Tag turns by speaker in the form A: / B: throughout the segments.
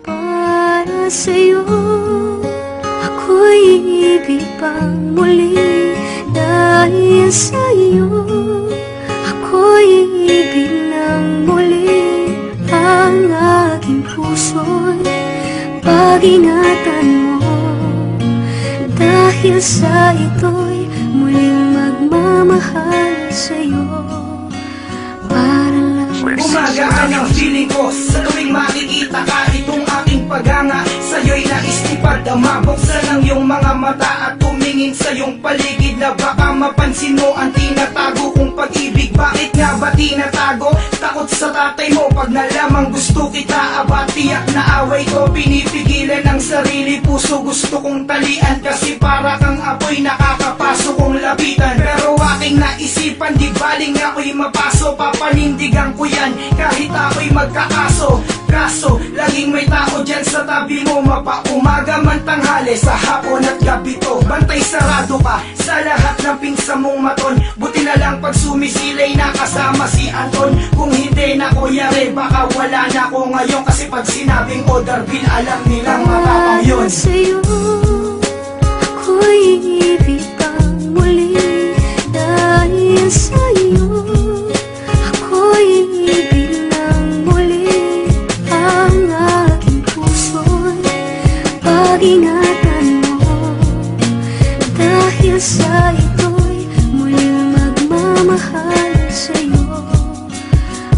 A: Para sa'yo ako'y ibig pang muli. Dahil sa'yo ako'y ibig ng muli. Ang aking puso'y pag-ingatan mo. Dahil sa ito'y muling magmamahal sa'yo. Para lang
B: Gumagaan ang feeling ko sa tuwing makikita ka. Itong aking paganga sa'yo'y nais ipadama. Buksan ang iyong mga mata at tumingin sa iyong paligid, na baka mapansin mo ang tinatago kong pag-ibig. Bakit nga ba tinatago? Takot sa tatay mo pag nalamang gusto kita. Aba tiyak na away ko, pinipigilan ang sarili. Puso gusto kong talian kasi para kang apoy nakakapasok kong lapitan. Pero aking naisipan, di baling ako'y mapaso. Papanindigan ko yan kahit ako'y magkakaso. Kaso, laging may tao dyan sa tabi mo. Mapaumaga man tanghali, sa hapon at gabi to. Bantay sarado ka sa lahat ng pinsa mong maton. Buti na lang pag sumisilay na kasama si Anton. Kung hindi na ko yari, baka wala na ko ngayon. Kasi pag sinabing order bill, alam nilang matapang yun.
A: sa'yo ako'y ibig pang muli. Dahil sa'yo ako'y ibig ng muli. Ang aking puso'y pag-ingatan mo. Dahil sa ito'y muling magmamahal sa'yo.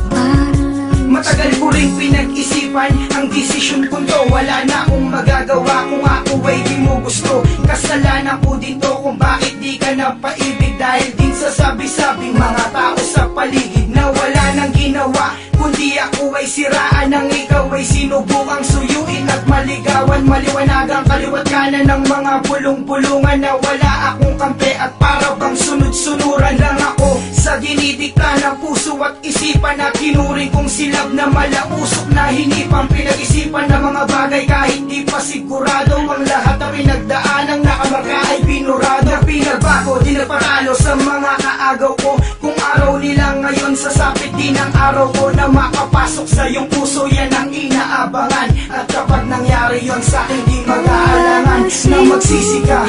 A: Para lang
B: Matagal ko rin pinag-isipan ang desisyon ko to. Wala na akong magagawa kung ako ay di mo gusto. Kasalanan ko din to kung bakit di ka napaibig. Dahil din sa sabi-sabing mga tao sa paligid na wala nang ginawa, kundi ako ay siraan ng ikaw ay sinubukang suyuin at maligawan. Maliwanagang kaliwat kanan ng mga bulong-bulungan na wala akong kampe. At para bang sunod-sunuran lang ako sa dinidikta ng puso at isipan. Na tinuring kong silab na malausok na hinipang pinag-isipan ng mga bagay kahit di pa sigurado. Ang lahat na pinagdaanang nakamarka ay binurado. Na pinagbago, di nagpatalo sa mga kaagaw ko. Kung araw nila ngayon, sasapit din ang araw ko na makapasok sa iyong puso. Yan ang inaabangan. At kapag nangyari yon sa akin, di mag-aalangan na magsisi ka.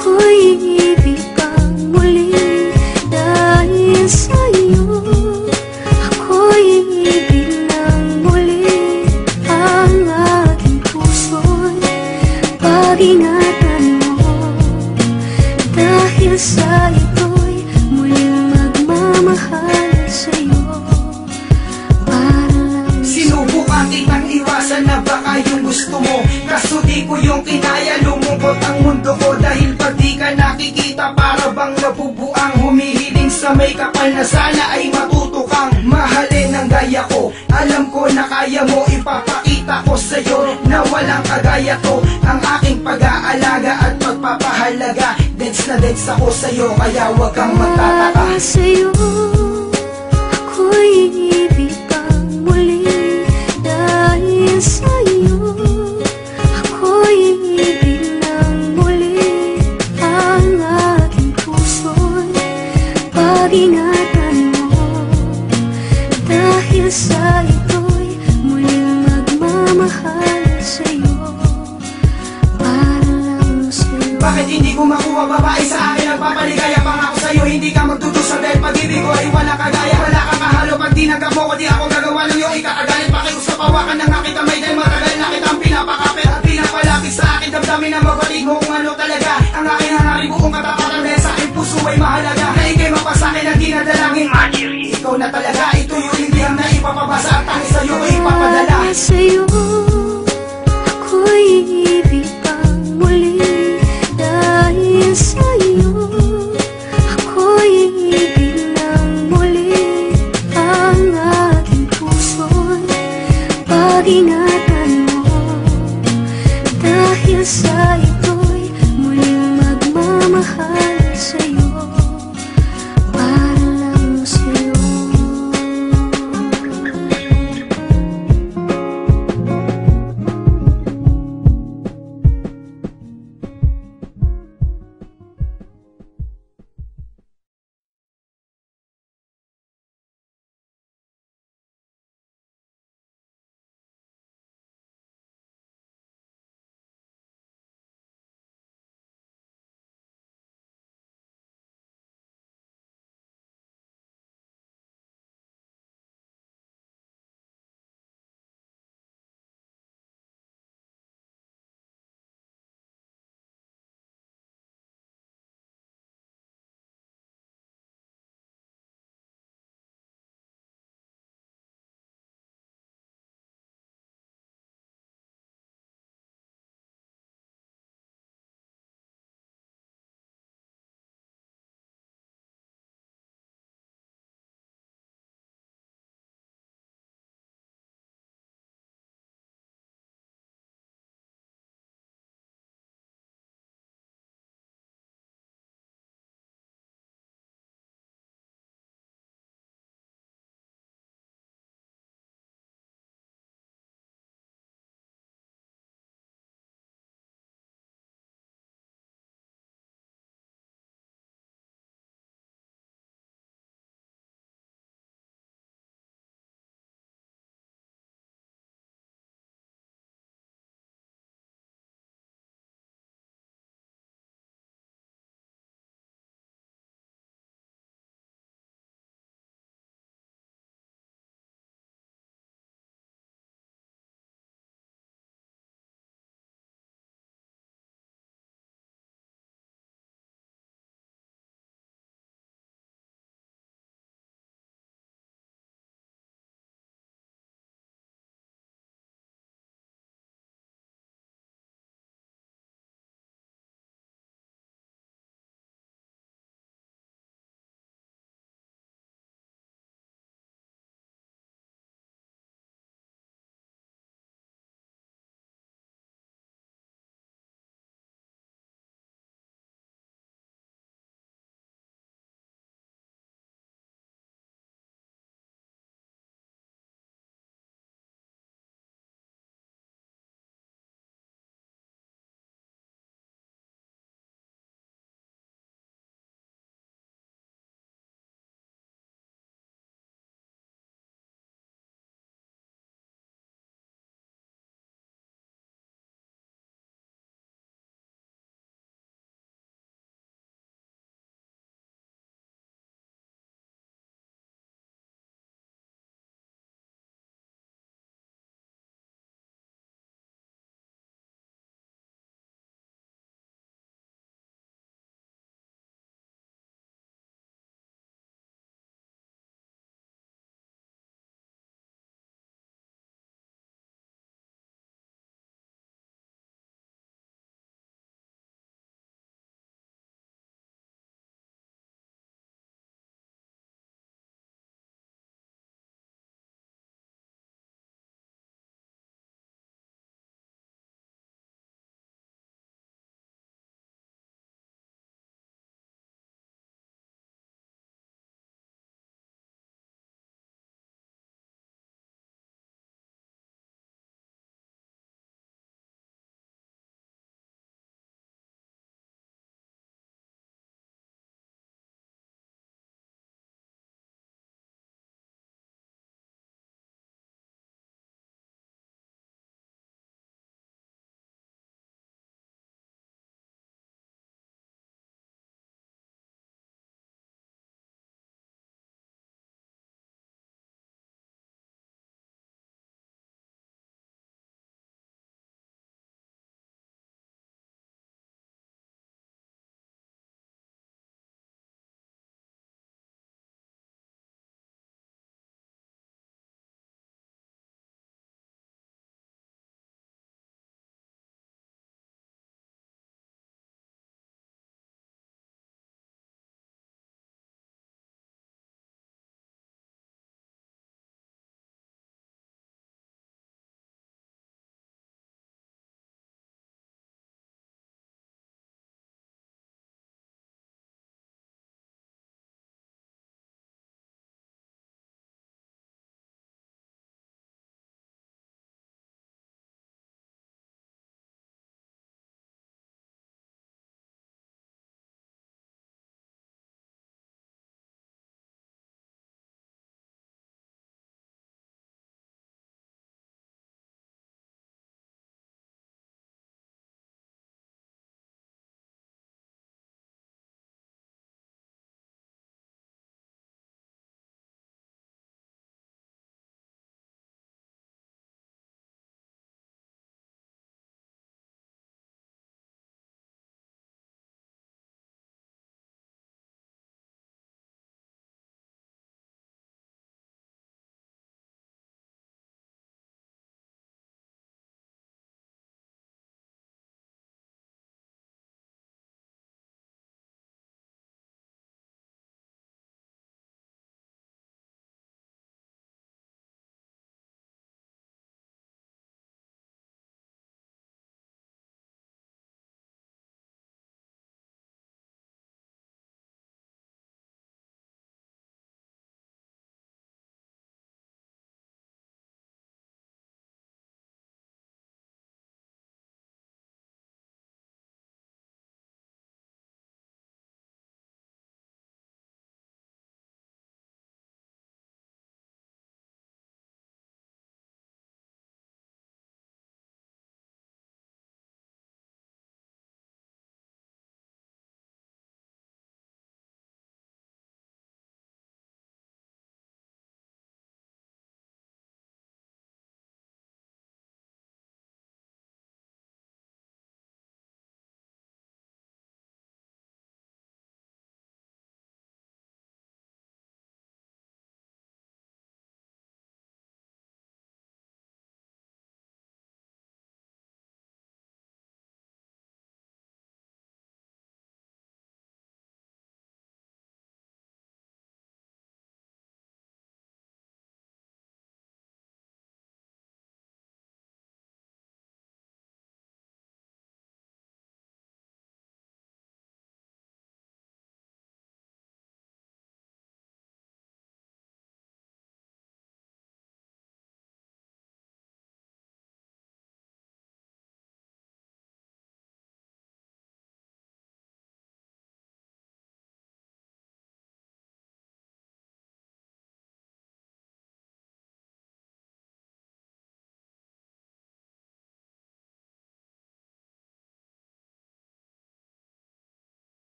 A: ako'y ibig pang muli. Dahil sa'yo ako'y ibig ng muli. Ang aking puso'y pag-ingatan mo. Dahil sa ito'y muling magmamahal sa'yo. Para lang
B: Sinubukan kitang iwasan na baka yung gusto mo, kaso di ko yung kinaya. Lumungkot ang mundo ko dahil pag di ka nakikita, para bang nabubuang humihiling sa may kapal na sana ay matuto kang mahalin ng gaya ko. Alam ko na kaya mo, ipapakita ko sa'yo na walang kagaya to. Ang aking pag-aalaga at pagpapahalaga, deds na deds ako sa'yo, kaya wag kang magtataka.
A: para sa'yo ako'y ibig pang muli. Dahil sa'yo ako'y ibig ng muli. Ang aking puso'y pag-ingatan mo. Dahil sa ito'y muling magmamahal sa'yo. Para lang sa'yo.
B: Bakit hindi ko makuha babae sa akin? Nagpapaligaya pang ako sa'yo, hindi ka magdudusa dahil pag-ibig ko ay wala kagaya. Wala kang kahalo pag tinagap mo ko, di ako gagawa ng iyong ikakagalit. Pakiusap hawakan ng aking kamay dahil matagal na kitang pinapakapit at pinapalapit sa akin. Damdamin na mabalik mo kung ano talaga ang aking hangarin, buong katapatan dahil sa aking puso ay mahalaga. Na ikay mapasakin ang dinadalangin. Ikaw na talaga, ito yung lindihang na ipapabasa at tangis sa'yo ay ipapadala.
A: Para sa'yo ako'y ibig pang muli. Dahil sa'yo ako'y ibig ng muli. Ang aking puso'y pag-ingatan